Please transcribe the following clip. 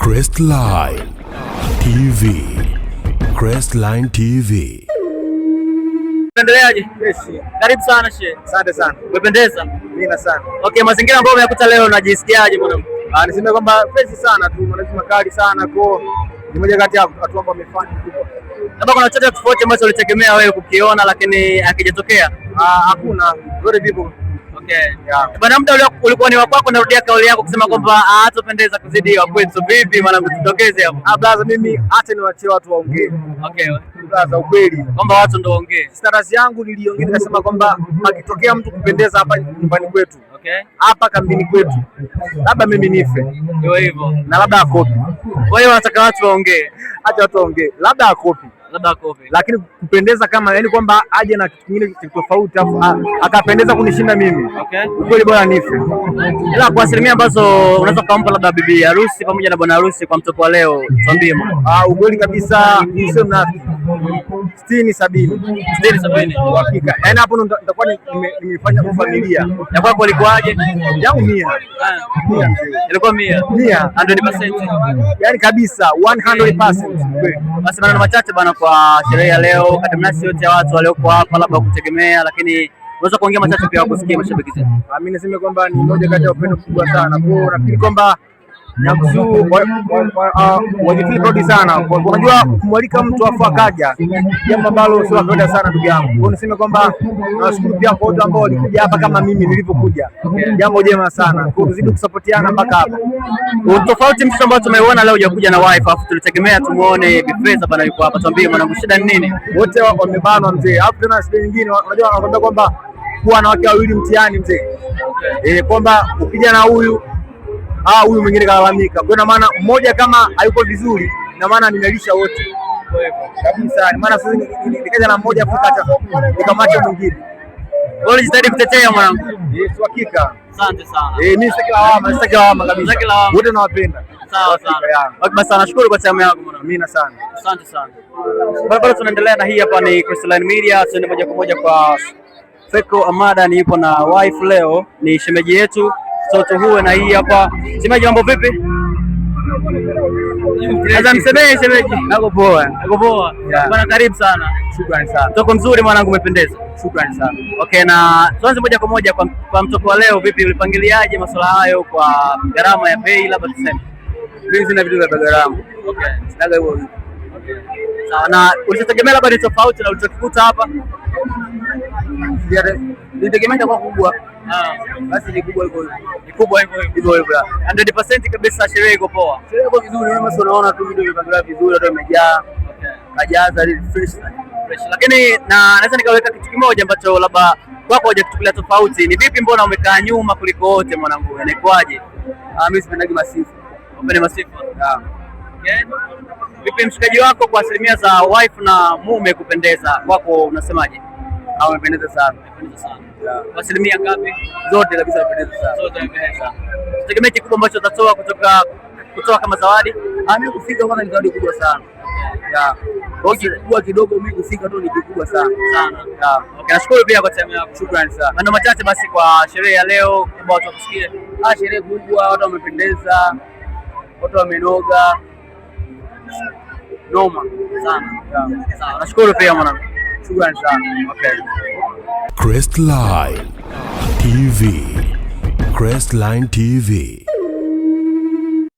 Crestline TV. Crestline TV. Endeleaje? Karibu sana shehe. Asante sana. Umependeza? Mimi sana. Okay, mazingira ambayo umekuta leo unajisikiaje mwanangu? Niseme kwamba fresh sana tu, maneno makali sana kwa ni moja kati ya watu ambao wamefanya kubwa. Labda kuna chochote tofauti ambacho ulitegemea wewe kukiona lakini akijitokea? Hakuna. Zote vipo. Okay. Yeah. Bwana, muda ulikuwa ni wako, narudia kauli yako kusema kwamba hatopendeza kuzidi wa kwetu. Vipi mwanangu, tutokeze hapo? Brother, mimi hata niwaachie watu waongee. Okay. Brother, ukweli kwamba watu ndio waongee. Status yangu niliongea nikasema kwamba akitokea mtu kupendeza hapa nyumbani kwetu. Okay. Hapa kambini kwetu. Labda mimi nife. Ndio hivyo. Na labda akopi. Kwa hiyo wanataka watu waongee. Acha watu waongee. Labda akopi. Lakini kupendeza kama yani kwamba aje na kitu kingine tofauti afu akapendeza kunishinda mimi. Okay. Ukweli bora nife. Ila kwa asilimia ambazo unaweza kumpa labda bibi harusi pamoja na bwana harusi kwa mtoko wa leo, tuambie. Ukweli kabisa sio mnafiki. 60-70 hakika. Yaani hapo ndo nitakuwa nimefanya kwa familia. Na kwako ilikuwaje? Yangu 100. Ilikuwa 100%. Yaani kabisa 100%. Basi maneno machache bana kwa sherehe ya leo, kadamnasi yote ya watu waliokuwa hapa labda kutegemea, lakini unaweza kuongea machache pia kusikia mashabiki zetu. Mimi nasema kwamba ni moja kati ya upendo mkubwa sana. Kwa nafikiri kwamba Nyamsu wajifili prodi sana. Unajua kumwalika mtu afu akaja, jambo ambalo sio kawaida sana ndugu yangu. Kwa niseme kwamba nawashukuru pia kwa wote ambao walikuja hapa kama mimi nilivyokuja. Jambo jema sana. Kwa tuzidi kusapotiana mpaka hapa. Tofauti mtu ambao tumeuona leo hujakuja na wife, afu tulitegemea tumuone Bifeza bana yuko hapa. Tuambie mwanangu, shida ni nini? Wote wamebanwa mzee. Afu tena shida nyingine, unajua wanakwambia kwamba kuwa na wake wawili mtihani mzee. Kwamba ukija na huyu huyu mwingine kalalamika. Kwa maana mmoja kama hayuko vizuri, na maana nimelisha wote. Kabisa, maana sasa nikaja na mmoja futa nikamwacha mwingine. Wewe jitahidi kutetea mwanangu. Yes, hakika. Asante sana. Mimi sitaki lawama kabisa. Wote nawapenda. Sawa sana. Basi nashukuru kwa time yako mwanangu. Mimi sana. Asante sana. Bado tunaendelea na hii hapa ni Crestline Media, tuende moja kwa moja kwa Feko Amada, ni yupo na wife leo, ni shemeji yetu. Sote huwe na hii hapa. Shemeji, mambo vipi? Sasa msemee shemeji. Nako poa. Nako poa. Bwana, karibu sana. Shukrani sana. Mtoko mzuri mwanangu, umependeza. Shukrani sana. Okay, na tuanze moja kwa moja kwa mtoko wa leo. Vipi, ulipangiliaje masuala hayo kwa gharama ya bei labda tuseme? Mimi sina vitu vya gharama. Okay. Sinaga hivyo. Okay. Sawa, na ulichotegemea labda ni tofauti na ulichokikuta hapa? Nitegemea kwa kubwa. Basi ni kubwa hivyo. Ni kubwa hivyo. 100% kabisa, sherehe iko poa. Sherehe iko vizuri, unaona tu video vimepangiliwa vizuri, watu wamejaa. Okay. Kajaza fresh. Lakini naweza nikaweka kitu kimoja ambacho labda kwako hujakichukulia tofauti. Ni vipi, mbona umekaa nyuma kuliko wote mwanangu? Inakuaje? Mimi sipendagi masifa. Upende masifa? Okay. Vipi mshikaji wako kwa asilimia za wife na mume kupendeza kwako unasemaje? Amependeza sana. Amependeza sana. Kwa asilimia ngapi? Zote kabisa amependeza sana. Zote amependeza. Tegemea kikubwa ambacho utatoa kutoa kama zawadi? Mimi kufika kwanza ni zawadi kubwa sana. Kwa kidogo mimi kufika tu ni kikubwa sana. Okay, nashukuru pia kwa time yako. Shukrani sana. Maneno machache basi kwa sherehe ya leo ambao watu wakusikie. Sherehe kubwa, watu wamependeza. Watu wamenoga. Noma sana. Sawa, nashukuru pia mwanangu. Shukrani sana. Okay. Crestline TV. Crestline TV.